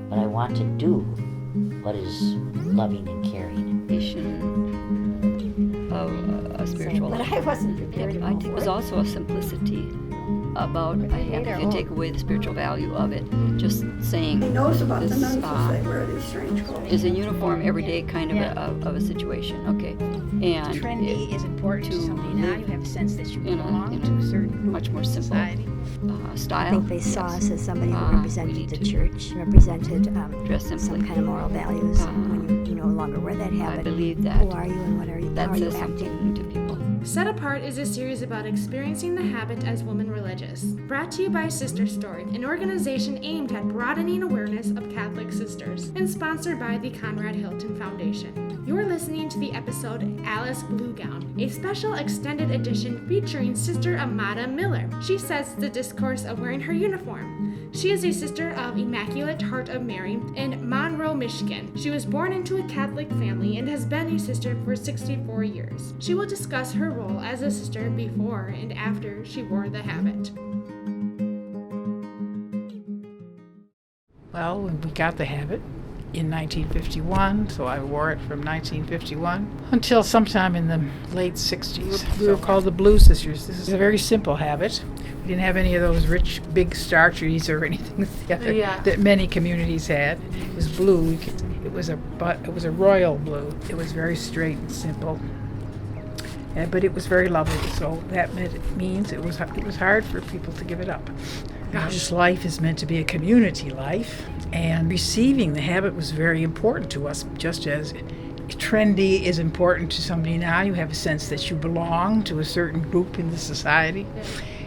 But I want to do what is loving and caring. Of a spiritual But life. I wasn't prepared. I think it was also a simplicity about if you take away the spiritual value of it, just saying He knows about the this nuns because they wear these strange clothes. is a uniform everyday kind of a situation. Okay, and Trendy is important to somebody now. You have a sense that you in belong a to a certain much more simple society. style. I think they saw us as somebody who we represented need the to church, represented dress simply. some kind of moral values. When you no longer wear that I habit, believe that who are you and what are you? that How are you says acting? something to people. Set Apart is a series about experiencing the habit as women religious. Brought to you by Sister Story, an organization aimed at broadening awareness of Catholic sisters, and sponsored by the Conrad Hilton Foundation. You're listening to the episode Alice Blue Gown, a special extended edition featuring Sister Amata Miller. She says the discourse of wearing her uniform. She is a sister of Immaculate Heart of Mary in Monroe, Michigan. She was born into a Catholic family and has been a sister for 64 years. She will discuss her role as a sister before and after she wore the habit. Well, when we got the habit in 1951, so I wore it from 1951 until sometime in the late 60s. We were called the Blue Sisters. This is a very simple habit. We didn't have any of those rich, big starches or anything that many communities had. It was blue. It was a royal blue. It was very straight and simple. But it was very lovely, so that means it was hard for people to give it up. Religious life is meant to be a community life, and receiving the habit was very important to us, just as trendy is important to somebody now. You have a sense that you belong to a certain group in the society,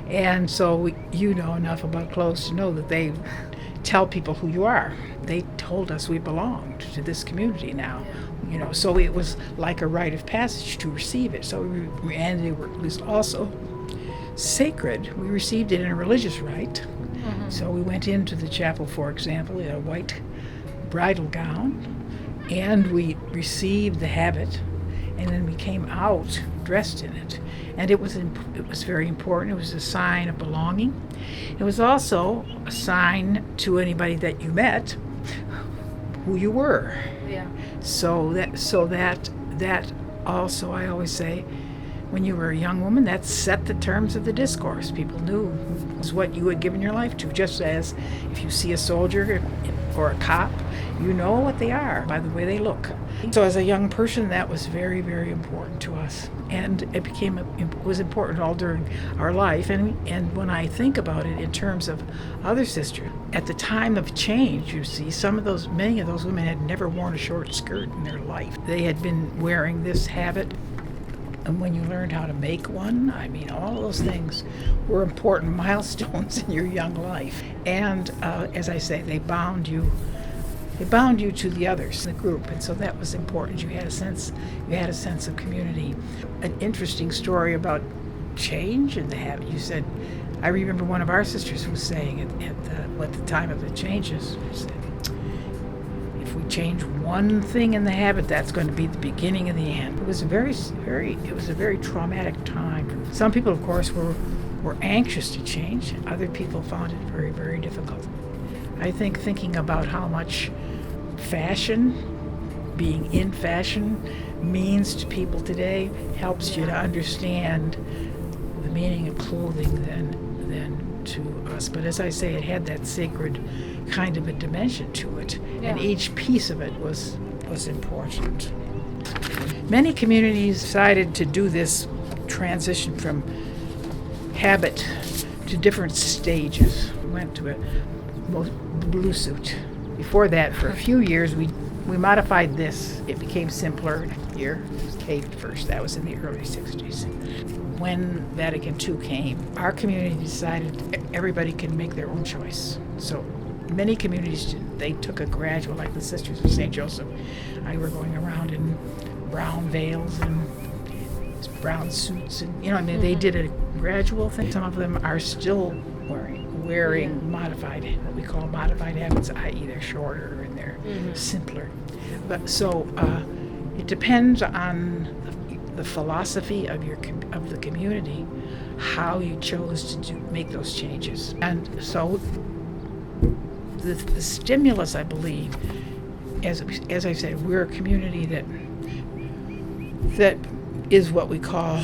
and so you know enough about clothes to know that they tell people who you are. They told us we belonged to this community now. So it was like a rite of passage to receive it. So and it was also sacred. We received it in a religious rite. Mm-hmm. So we went into the chapel, for example, in a white bridal gown, and we received the habit, and then we came out dressed in it. And it was very important. It was a sign of belonging. It was also a sign to anybody that you met who you were. Yeah. So that also, I always say, when you were a young woman, that set the terms of the discourse. People knew was what you had given your life to, just as if you see a soldier or a cop, you know what they are by the way they look. So as a young person, that was very, very important to us. And it was important all during our life. And when I think about it in terms of other sisters, at the time of change, you see, many of those women had never worn a short skirt in their life. They had been wearing this habit. And when you learned how to make one, all those things were important milestones in your young life. And as I say, they bound you to the others, the group, and so that was important. You had a sense of community. An interesting story about change and the habit. You said, I remember one of our sisters was saying at the time of the changes, she said, if we change one thing in the habit, that's going to be the beginning of the end. It was a very traumatic time. Some people, of course, were anxious to change. Other people found it very, very difficult. I think thinking about how much being in fashion means to people today helps you to understand the meaning of clothing than to us. But as I say, it had that sacred kind of a dimension to it, and each piece of it was important. Many communities decided to do this transition from habit to different stages. We went to a blue suit. Before that, for a few years, we modified this. It became simpler. Here, caved first. That was in the early 60s. When Vatican II came, our community decided everybody can make their own choice. So many communities, they took a gradual, like the Sisters of St. Joseph. I were going around in brown veils and brown suits, and they did a gradual thing. Some of them are still wearing modified, what we call modified habits, i.e. they're shorter and they're simpler. But so it depends on the philosophy of of the community, how you chose to make those changes. And so the stimulus, I believe, as I said, we're a community that is what we call,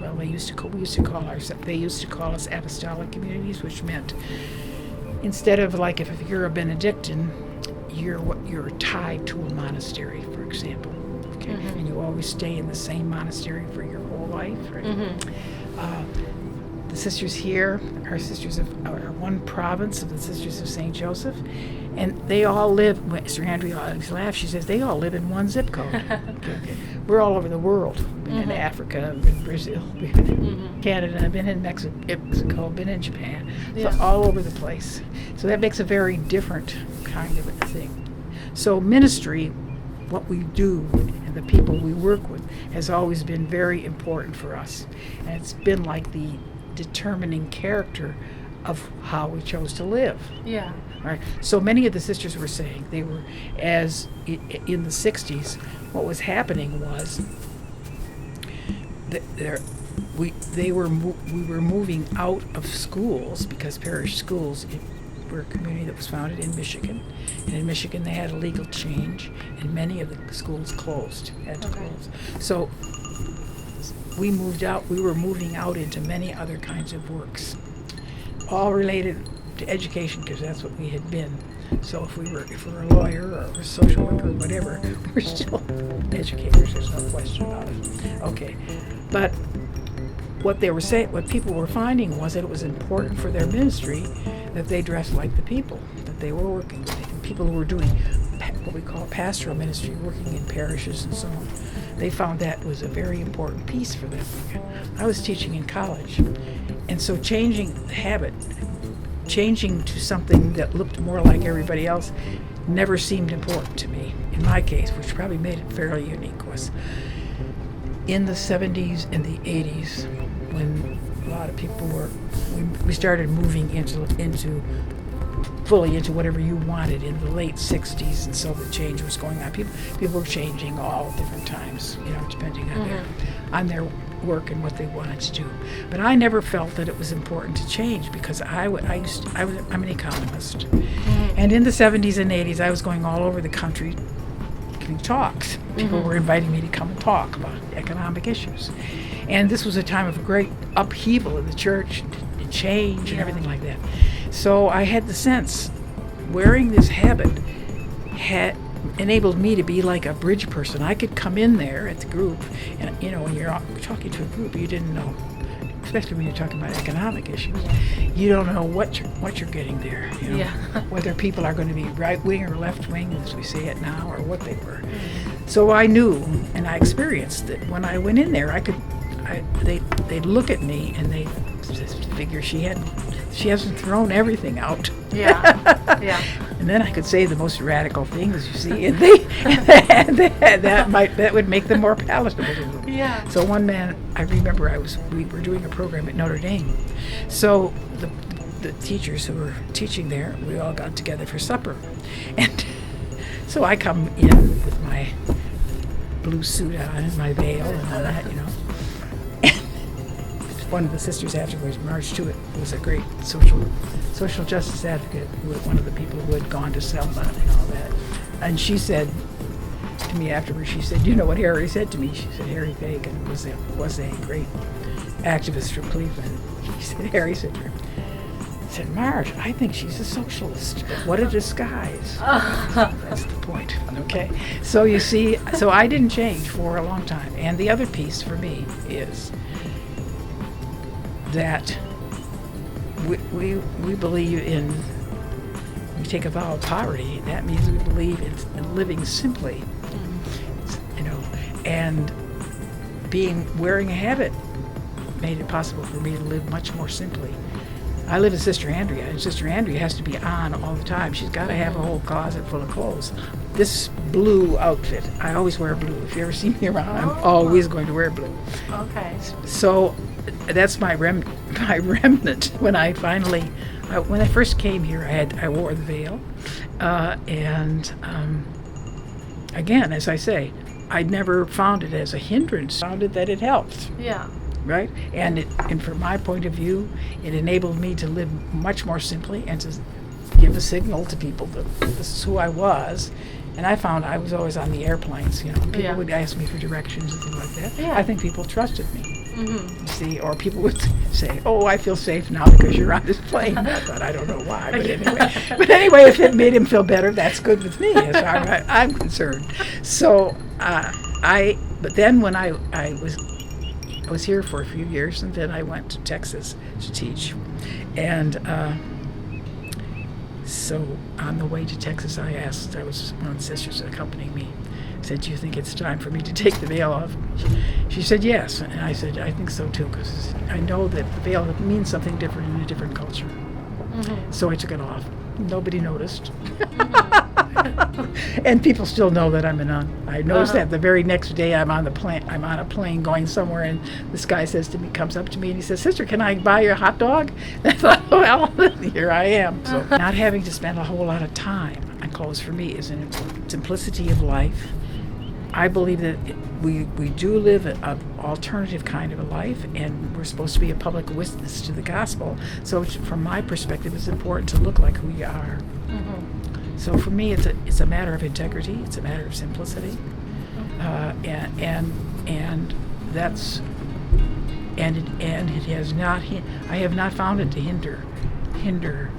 well, they used to call us apostolic communities, which meant instead of like if you're a Benedictine, you're tied to a monastery, for example. Okay, and you always stay in the same monastery for your whole life, right? The sisters here are sisters are one province of the Sisters of St. Joseph, and they all live, Sister Andrea always laughs, she says they all live in one zip code. Okay. We're all over the world. I've been in Africa, I've been in Brazil, been in Canada, I've been in Mexico, been in Japan, so all over the place. So that makes a very different kind of a thing. So ministry, what we do and the people we work with, has always been very important for us. And it's been like the determining character of how we chose to live. Yeah. Right. So many of the sisters were saying they were, as in the 60s, what was happening was that we were moving out of schools, because parish schools were a community that was founded in Michigan, and in Michigan they had a legal change, and many of the schools had to close. So we moved out. We were moving out into many other kinds of works, all related to education, because that's what we had been. So if we're a lawyer or a social worker or whatever, we're still educators. There's no question about it. Okay, but what they were saying, what people were finding, was that it was important for their ministry that they dressed like the people that they were working with. People who were doing what we call pastoral ministry, working in parishes and so on. They found that was a very important piece for them. I was teaching in college, and so changing the habit, changing to something that looked more like everybody else, never seemed important to me. In my case, which probably made it fairly unique, was in the 70s and the 80s, when a lot of people were, we started moving fully into whatever you wanted in the late 60s, and so the change was going on. People were changing all different times, depending on their work and what they wanted to do. But I never felt that it was important to change, because I'm an economist, and in the 70s and 80s I was going all over the country giving talks. People were inviting me to come and talk about economic issues, and this was a time of great upheaval in the church and change and everything like that. So I had the sense wearing this habit had enabled me to be like a bridge person. I could come in there at the group, and when you're talking to a group, you didn't know, especially when you're talking about economic issues, you don't know what you're getting there. Whether people are going to be right wing or left wing, as we say it now, or what they were. So I knew, and I experienced that when I went in there, they'd look at me and they just figure she hasn't thrown everything out. And then I could say the most radical things, you see, and that would make them more palatable to them. So one man, I remember we were doing a program at Notre Dame. So the teachers who were teaching there, we all got together for supper. And so I come in with my blue suit on and my veil and all that, One of the sisters afterwards marched to it. It was a great social justice advocate, one of the people who had gone to Selma and all that. And she said to me afterwards, she said, "You know what Harry said to me?" She said, "Harry Fagan was a great activist from Cleveland." She said, Harry said to her, "Marge, I think she's a socialist. What a disguise." That's the point, okay? So you see, so I didn't change for a long time. And the other piece for me is that we believe in, we take a vow of poverty. That means we believe in living simply, and wearing a habit made it possible for me to live much more simply. I live with Sister Andrea, and Sister Andrea has to be on all the time. She's got to have a whole closet full of clothes. This blue outfit, I always wear blue. If you ever see me around, I'm always going to wear blue. Okay. So that's my remnant. When I first came here, I wore the veil, and again, as I say, I never found it as a hindrance. Found it that it helped. Yeah. Right? And from my point of view, it enabled me to live much more simply and to give a signal to people that this is who I was. And I found I was always on the airplanes, People Yeah. would ask me for directions and things like that. Yeah. I think people trusted me. Mm-hmm. See, or people would say, "Oh, I feel safe now because you're on this plane." But I don't know why. But anyway, if it made him feel better, that's good with me, as far as I'm concerned. So but then when I was here for a few years, and then I went to Texas to teach, and so on the way to Texas, I was one of the sisters that accompanied me. I said, "Do you think it's time for me to take the veil off?" She said, "Yes." And I said, "I think so too, because I know that the veil means something different in a different culture." Mm-hmm. So I took it off. Nobody noticed. And people still know that I'm a nun. I noticed that the very next day I'm on a plane going somewhere, and this guy comes up to me and he says, "Sister, can I buy you a hot dog?" And I thought, well, here I am. So not having to spend a whole lot of time on clothes for me is an simplicity of life. I believe that we do live an alternative kind of a life, and we're supposed to be a public witness to the gospel. So from my perspective, it's important to look like who we are. Mm-hmm. So for me, it's a matter of integrity. It's a matter of simplicity, and that's it has not. I have not found it to hinder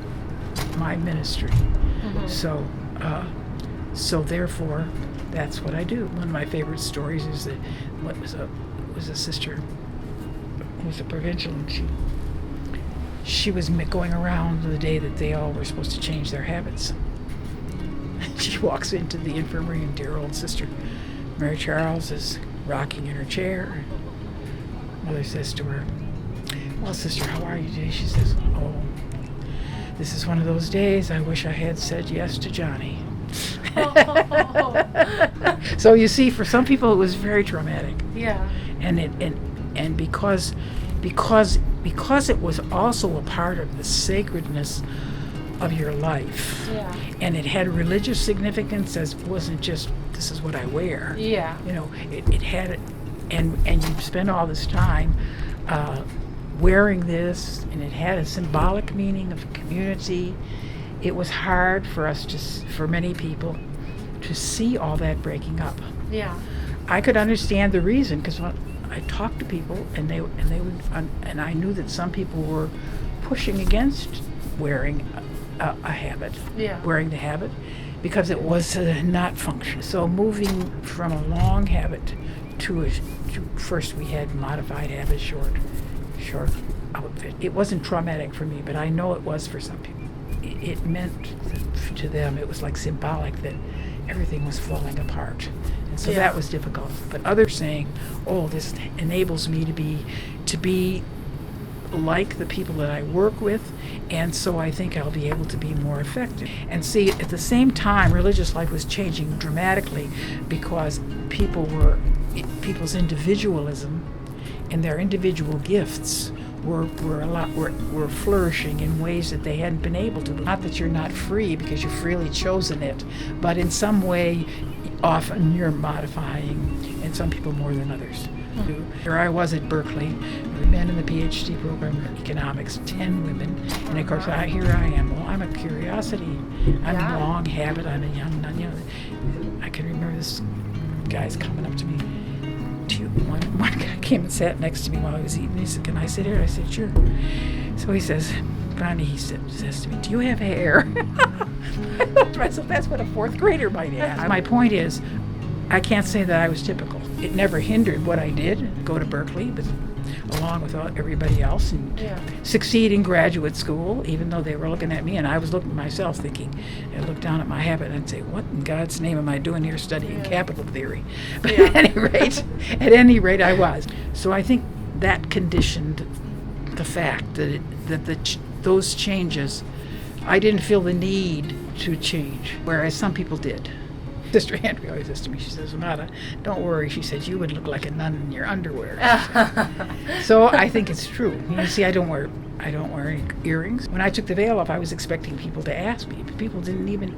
my ministry. Mm-hmm. So therefore, that's what I do. One of my favorite stories is that was a sister who was a provincial, and she was going around the day that they all were supposed to change their habits. She walks into the infirmary, and dear old Sister Mary Charles is rocking in her chair. Mother says to her, "Well, Sister, how are you today?" She says, "Oh, this is one of those days I wish I had said yes to Johnny." So you see, for some people it was very traumatic. Yeah. And because it was also a part of the sacredness of your life. Yeah. And it had religious significance, as it wasn't just this is what I wear. Yeah. It had, and you spend all this time wearing this, and it had a symbolic meaning of community. It was hard for many people to see all that breaking up. Yeah. I could understand the reason, because when I talked to people, and they would, and I knew that some people were pushing against wearing a habit, wearing the habit, because it was not functional. So moving from a long habit to first we had modified habit, short outfit. It wasn't traumatic for me, but I know it was for some people. It meant to them, it was like symbolic that everything was falling apart. And so that was difficult. But others saying, "Oh, this enables me to be like the people that I work with, and so I think I'll be able to be more effective." And see, at the same time, religious life was changing dramatically, because people's individualism and their individual gifts were flourishing in ways that they hadn't been able to. Not that you're not free, because you've freely chosen it, but in some way, often you're modifying, and some people more than others. Here I was at Berkeley, the men in the PhD program in economics, 10 women, and of course here I am. Well, I'm a curiosity. I'm a long habit. I'm a young nun. I can remember this guy's coming up to me. One guy came and sat next to me while I was eating. He said, "Can I sit here?" I said, "Sure." So he says, finally he says to me, "Do you have hair?" I thought to myself, that's what a fourth grader might ask. My point is, I can't say that I was typical. It never hindered what I did, go to Berkeley, but along with everybody else, and succeed in graduate school, even though they were looking at me, and I was looking at myself thinking, I looked down at my habit and I'd say, "What in God's name am I doing here studying capital theory?" But at any rate, I was. So I think that conditioned the fact that those changes, I didn't feel the need to change, whereas some people did. Sister Andrea always says to me, she says, "Amata, don't worry," she says, "you would look like a nun in your underwear." So I think it's true. You see, I don't wear earrings. When I took the veil off, I was expecting people to ask me, but people didn't even.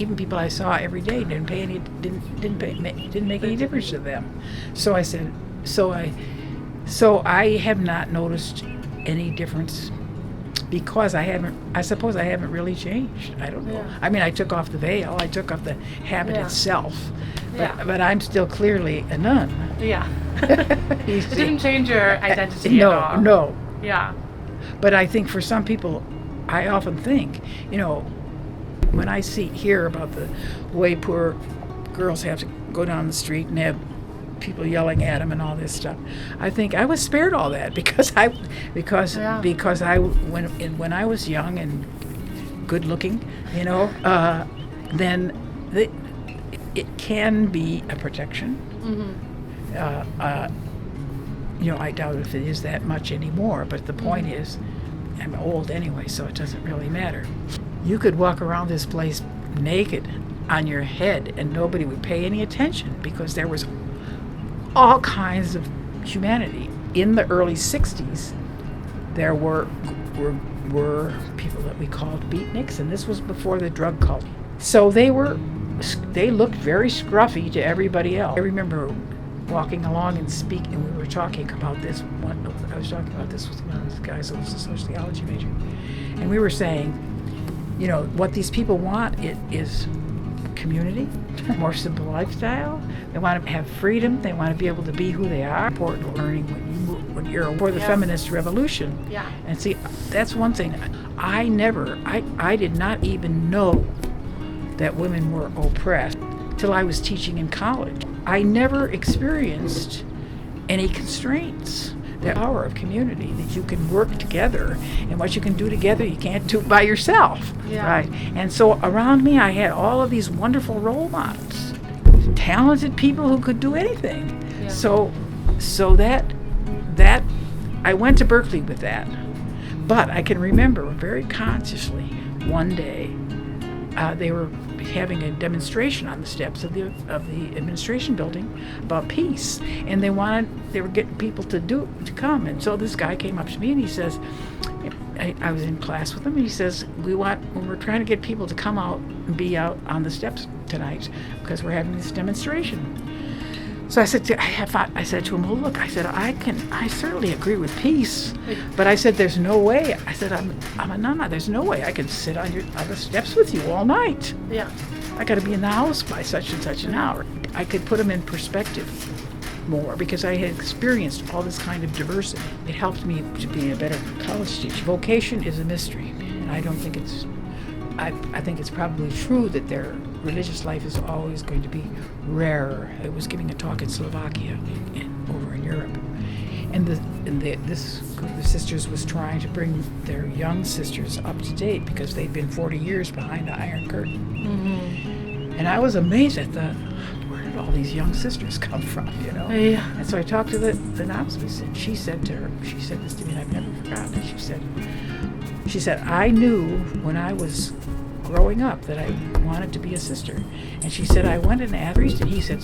even people I saw every day didn't make any difference to them. So I said, so I have not noticed any difference because I suppose I haven't really changed. I don't know. Yeah. I mean, I took off the veil, I took off the habit Yeah. itself, Yeah. but I'm still clearly a nun. Yeah. You It see. didn't change your identity at all. No. Yeah. But I think for some people, I often think, when I hear about the way poor girls have to go down the street and have people yelling at them and all this stuff, I think I was spared all that because when I was young and good looking, then it can be a protection. I doubt if it is that much anymore, but the point is, I'm old anyway, so it doesn't really matter. You could walk around this place naked on your head and nobody would pay any attention because there was all kinds of humanity. In the early 60s, there were people that we called beatniks, and this was before the drug cult. So they looked very scruffy to everybody else. I remember walking along and speaking, and we were talking about this. I was talking about this with one of the guys who was a sociology major, and we were saying, what these people want is community, more simple lifestyle. They want to have freedom. They want to be able to be who they are. Important learning when you're for the feminist revolution. Yeah. And see, that's one thing. I did not even know that women were oppressed till I was teaching in college. I never experienced any constraints. The power of community, that you can work together, and what you can do together you can't do by yourself. Yeah. Right? And so around me I had all of these wonderful role models, talented people who could do anything. Yeah. So that I went to Berkeley with that. But I can remember very consciously one day they were having a demonstration on the steps of the administration building about peace, and they were getting people to come. And so this guy came up to me and he says, I was in class with him, and he says, we're trying to get people to come out and be out on the steps tonight because we're having this demonstration. So I said to him, well, look, I said, I certainly agree with peace, but I said, there's no way. I said, I'm a nun. There's no way I can sit on the steps with you all night. Yeah. I got to be in the house by such and such an hour. I could put them in perspective more because I had experienced all this kind of diversity. It helped me to be a better college teacher. Vocation is a mystery, and I don't think it's. I think it's probably true that their religious life is always going to be rarer. I was giving a talk in Slovakia, over in Europe, and this group of sisters was trying to bring their young sisters up to date because they'd been 40 years behind the Iron Curtain. Mm-hmm. And I was amazed. I thought, where did all these young sisters come from? Yeah. And so I talked to the novice, and she said this to me, and I've never forgotten it. She said, I knew when I was growing up that I wanted to be a sister. And she said, I went and asked a priest, and he said,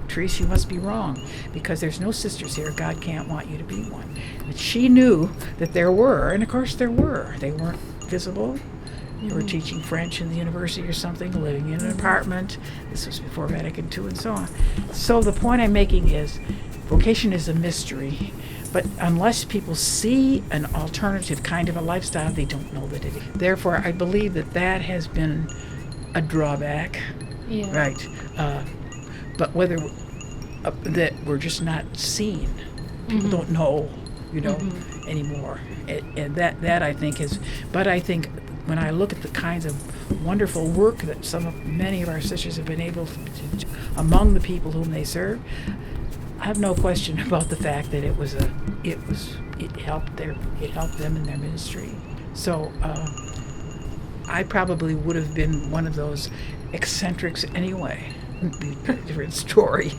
Therese, you must be wrong, because there's no sisters here. God can't want you to be one. But she knew that there were, and of course there were. They weren't visible. They were teaching French in the university or something, living in an apartment. This was before Vatican II and so on. So the point I'm making is, vocation is a mystery. But unless people see an alternative kind of a lifestyle, they don't know that it is. Therefore, I believe that has been a drawback. Yeah. Right. But whether that we're just not seen. People don't know, anymore. And that I think is, but I think when I look at the kinds of wonderful work that many of our sisters have been able to do among the people whom they serve, I have no question about the fact that it helped them in their ministry. So I probably would have been one of those eccentrics anyway. It'd be a different story.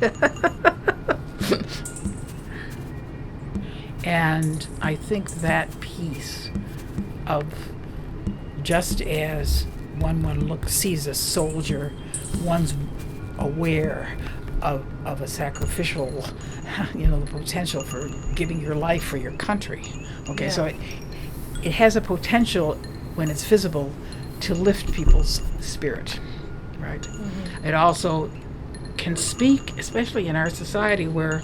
And I think that piece of, just as sees a soldier, one's aware of a sacrificial, the potential for giving your life for your country. Okay, yeah. So it has a potential when it's visible to lift people's spirit, right? It also can speak, especially in our society where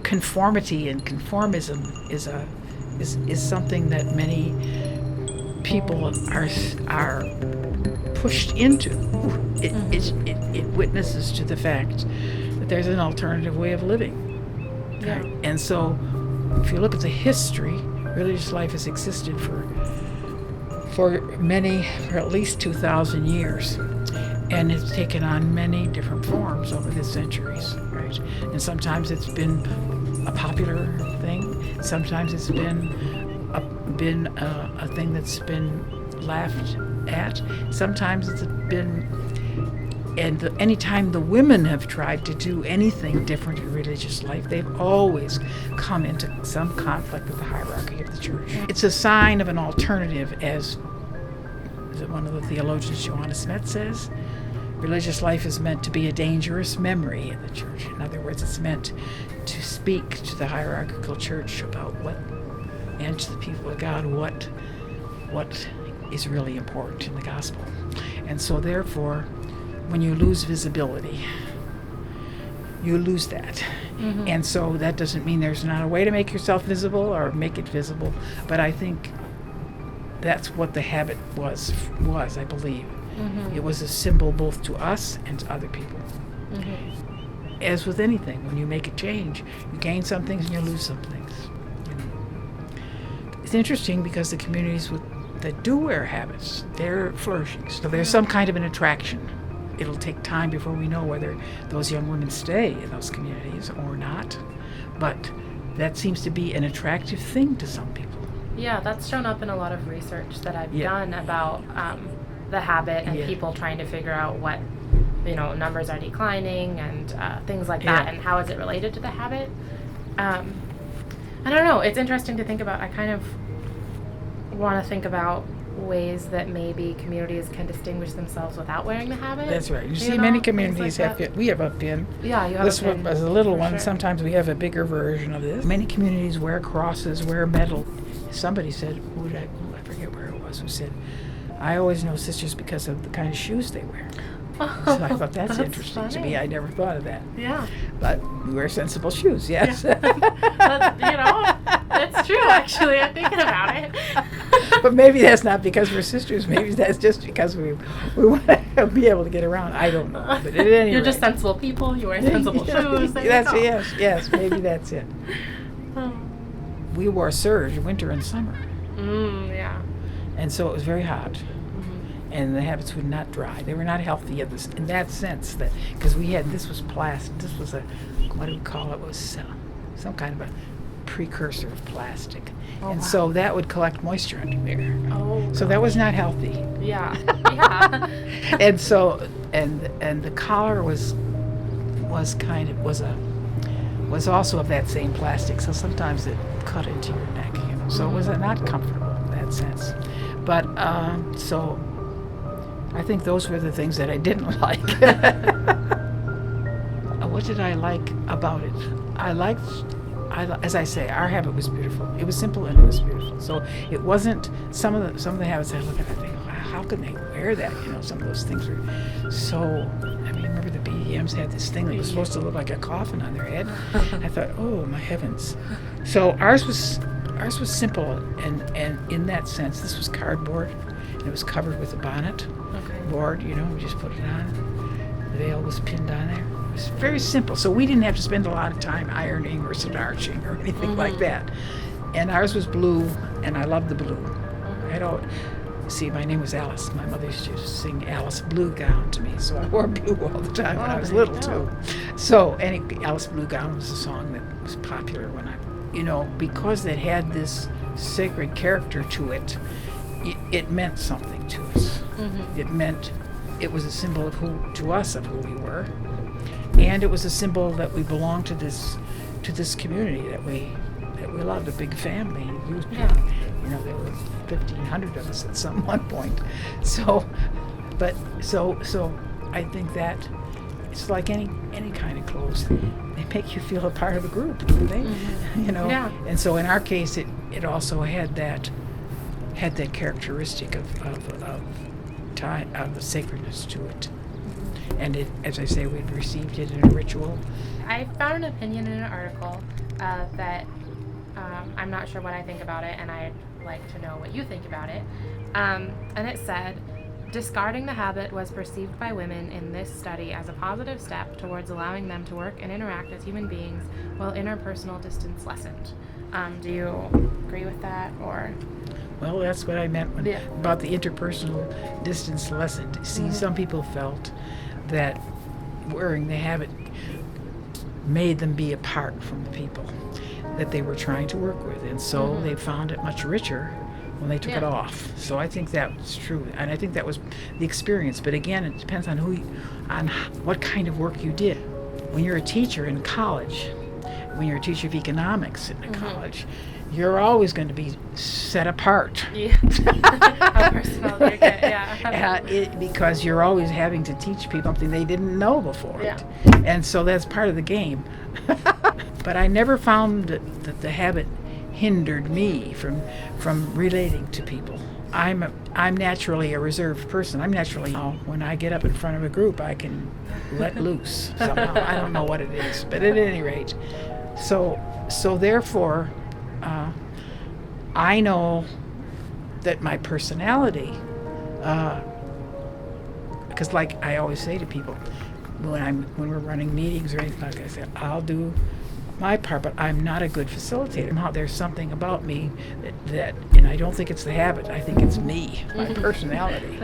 conformity and conformism is something that many people are pushed into. It witnesses to the fact that there's an alternative way of living. Yeah. Right? And so if you look at the history, religious life has existed for at least 2,000 years, and it's taken on many different forms over the centuries, right? And sometimes it's been a popular thing, sometimes it's been a thing that's been laughed at, sometimes it's been, and anytime the women have tried to do anything different in religious life, they've always come into some conflict with the hierarchy of the church. It's a sign of an alternative, as one of the theologians, Johannes Smith, says. Religious life is meant to be a dangerous memory in the church. In other words, it's meant to speak to the hierarchical church about what, and to the people of God, what is really important in the gospel. And so therefore, when you lose visibility, you lose that. And so that doesn't mean there's not a way to make yourself visible or make it visible, but I think that's what the habit was, I believe. It was a symbol both to us and to other people. As with anything, when you make a change, you gain some things and you lose some things. You know. It's interesting because the communities that do wear habits, they're flourishing. So there's some kind of an attraction. It'll take time before we know whether those young women stay in those communities or not. But that seems to be an attractive thing to some people. Yeah, that's shown up in a lot of research that I've done about the habit and people trying to figure out what, numbers are declining and things like that, and how is it related to the habit. I don't know. It's interesting to think about. I kind of want to think about ways that maybe communities can distinguish themselves without wearing the habit. That's right. You see, many communities like have we have a pin. Yeah, you have this a pin. One as a little one. Sure. Sometimes we have a bigger version of this. Many communities wear crosses, wear medal. Somebody said, I forget where it was, who said, I always know sisters because of the kind of shoes they wear. So I thought that's interesting to me. I never thought of that. Yeah. But we wear sensible shoes, yes. But, that's true, actually. I'm thinking about it. But maybe that's not because we're sisters. Maybe that's just because we want to be able to get around. I don't know. But at any You're rate, just sensible people. You wear sensible shoes. There that's you go. yes. Maybe that's it. We wore serge winter and summer, Yeah. and so it was very hot, and the habits would not dry. They were not healthy in that sense, that because this was plastic. This was what do we call it? It was some kind of a precursor of plastic, and so that would collect moisture under there. Oh. So that was not healthy. Yeah. Yeah. And so and the collar was also of that same plastic, so sometimes it cut into your neck, so it was not comfortable in that sense. But so I think those were the things that I didn't like. What did I like about it? As I say, our habit was beautiful. It was simple and it was beautiful. So it wasn't some of the habits I look at, I think, wow, how can they wear that? Some of those things were so. I mean, remember the BDMs had this thing that was supposed to look like a coffin on their head. I thought, oh my heavens. So ours was simple, and in that sense, this was cardboard, and it was covered with a bonnet board. We just put it on. The veil was pinned on there. It was very simple. So we didn't have to spend a lot of time ironing or starching or anything like that. And ours was blue, and I loved the blue. See, my name was Alice. My mother used to sing Alice Blue Gown to me, so I wore blue all the time when I was little too. So, Alice Blue Gown was a song that was popular when because it had this sacred character to it. It meant something to us. It was a symbol of who we were, and it was a symbol that we belonged to this community that we loved, a big family. There were 1,500 of us at one point. So I think that it's like any kind of clothes. They make you feel a part of a group, don't they? Yeah. And so in our case, it also had that had that characteristic of time, of the sacredness to it. And it, as I say, we'd received it in a ritual. I found an opinion in an article that I'm not sure what I think about it, and I'd like to know what you think about it. And it said, discarding the habit was perceived by women in this study as a positive step towards allowing them to work and interact as human beings while interpersonal distance lessened. Do you agree with that, or? Well, that's what I meant about the interpersonal distance lessened. See, some people felt that wearing the habit made them be apart from the people that they were trying to work with, and so they found it much richer when they took it off. So I think that's true, and I think that was the experience. But again, it depends on on what kind of work you did. When you're a teacher in college, when you're a teacher of economics in college, you're always going to be set apart. Yeah. How personal you get, because you're always having to teach people something they didn't know before. Yeah. And so that's part of the game. But I never found that the habit hindered me from relating to people. I'm naturally a reserved person. When I get up in front of a group, I can let loose somehow. I don't know what it is, but at any rate. So therefore, I know that my personality, because like I always say to people, when we're running meetings or anything, like I say, I'll do my part, but I'm not a good facilitator. There's something about me that, and I don't think it's the habit, I think it's me, my personality.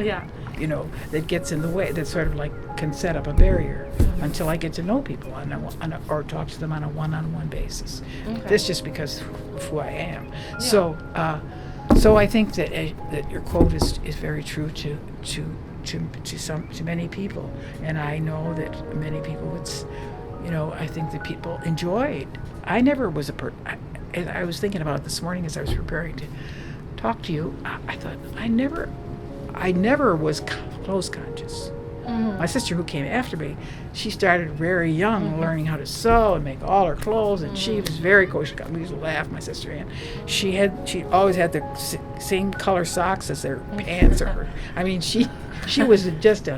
That gets in the way, that sort of like can set up a barrier until I get to know people or talk to them on a one-on-one basis. That's just because of who I am. So I think that your quote is very true to many people, and I know that many people would. I think that people enjoyed. I never was I was thinking about it this morning as I was preparing to talk to you. I thought I never was clothes conscious. My sister, who came after me, she started very young learning how to sew and make all her clothes, and she was very kosher. We used to laugh, my sister, and she always had the same color socks as their pants. She was just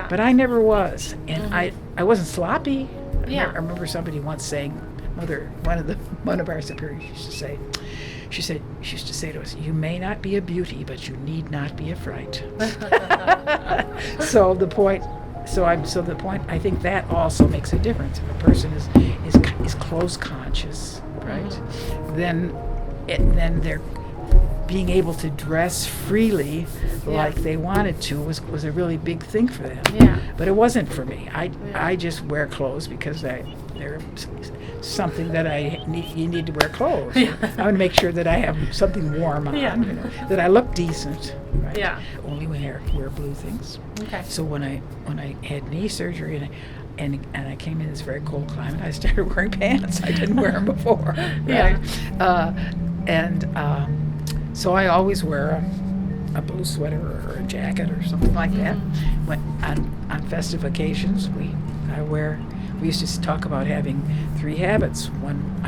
but I never was, and I wasn't sloppy. I remember somebody once saying, one of our superiors used to say, she used to say to us, "You may not be a beauty, but you need not be a fright." So the point, I think that also makes a difference. If a person is clothes conscious, right? Then they're being able to dress freely like they wanted to was a really big thing for them. But it wasn't for me. I just wear clothes because they're something that you need to wear clothes. I would make sure that I have something warm on, that I look decent. Right? Only wear blue things. So when I had knee surgery and I came in this very cold climate, I started wearing pants. I didn't wear them before. Right? So I always wear a blue sweater or a jacket or something like that. When on festive occasions, we used to talk about having 3 habits.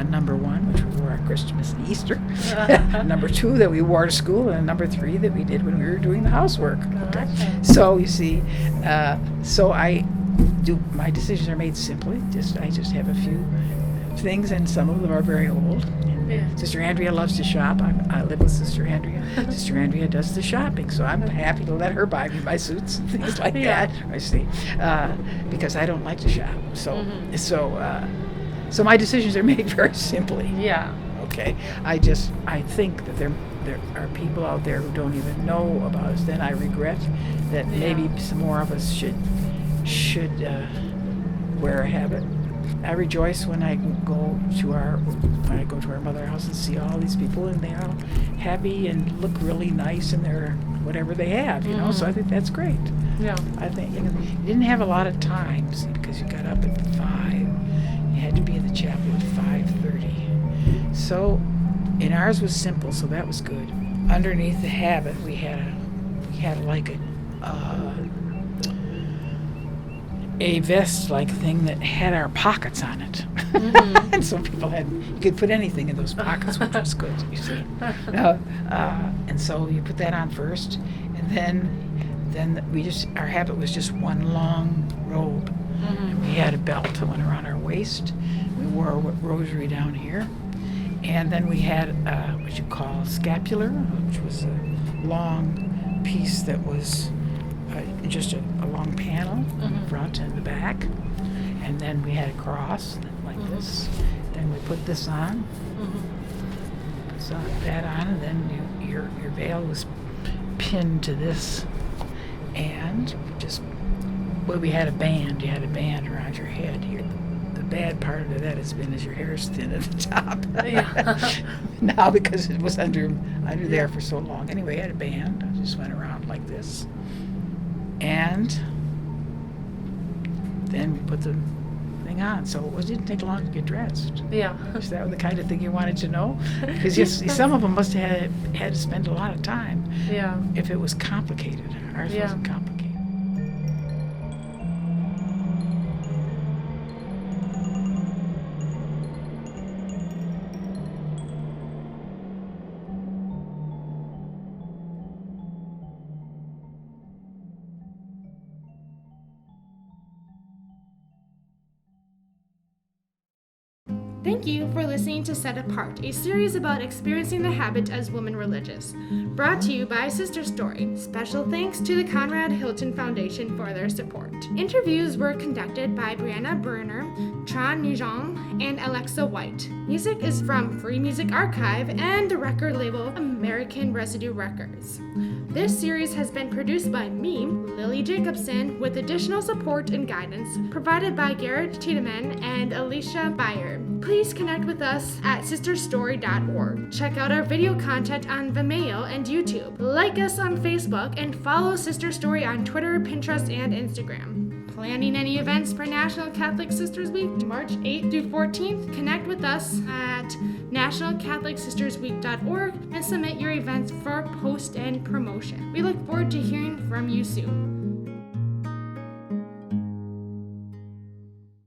Number 1, which we wore on Christmas and Easter. Number 2, that we wore to school, and number 3, that we did when we were doing the housework. So you see, my decisions are made simply. I just have a few things, and some of them are very old. Sister Andrea loves to shop. I live with Sister Andrea. Sister Andrea does the shopping, so I'm happy to let her buy me my suits and things like that. I see, because I don't like to shop. So my decisions are made very simply. Okay. I think that there are people out there who don't even know about us. Then I regret that maybe some more of us should wear a habit. I rejoice when I go to our mother house and see all these people, and they're all happy and look really nice in their whatever they have, So I think that's great. I think you didn't have a lot of times because you got up at 5. You had to be in the chapel at 5:30. So, and ours was simple, so that was good. Underneath the habit, we had like a vest-like thing that had our pockets on it. And so people you could put anything in those pockets, which was good, you see. And so you put that on first, and then our habit was just one long robe. And we had a belt that went around our waist. We wore a rosary down here. And then we had what you call scapular, which was a long piece that was just a long panel in the front and the back. And then we had a cross like this. Then we put this on. Put that on, and then your veil was pinned to this. And we had a band. You had a band around your head here. The bad part of that has been your hair is thin at the top. Now because it was under there for so long. Anyway, I had a band. I just went around like this. And then we put the thing on. So it didn't take long to get dressed. Yeah. Is that the kind of thing you wanted to know? Because some of them must have had to spend a lot of time. Yeah. If it was complicated. Ours wasn't complicated. Thank you for listening to Set Apart, a series about experiencing the habit as woman religious. Brought to you by Sister Story. Special thanks to the Conrad Hilton Foundation for their support. Interviews were conducted by Brianna Berner, Tran Nijong, and Alexa White. Music is from Free Music Archive and the record label American Residue Records. This series has been produced by me, Lily Jacobson, with additional support and guidance provided by Garrett Tiedemann and Alicia Beyer. Please connect with us at sisterstory.org. Check out our video content on Vimeo and YouTube. Like us on Facebook and follow Sister Story on Twitter, Pinterest, and Instagram. Planning any events for National Catholic Sisters Week, March 8th through 14th? Connect with us at nationalcatholicsistersweek.org and submit your events for post and promotion. We look forward to hearing from you soon.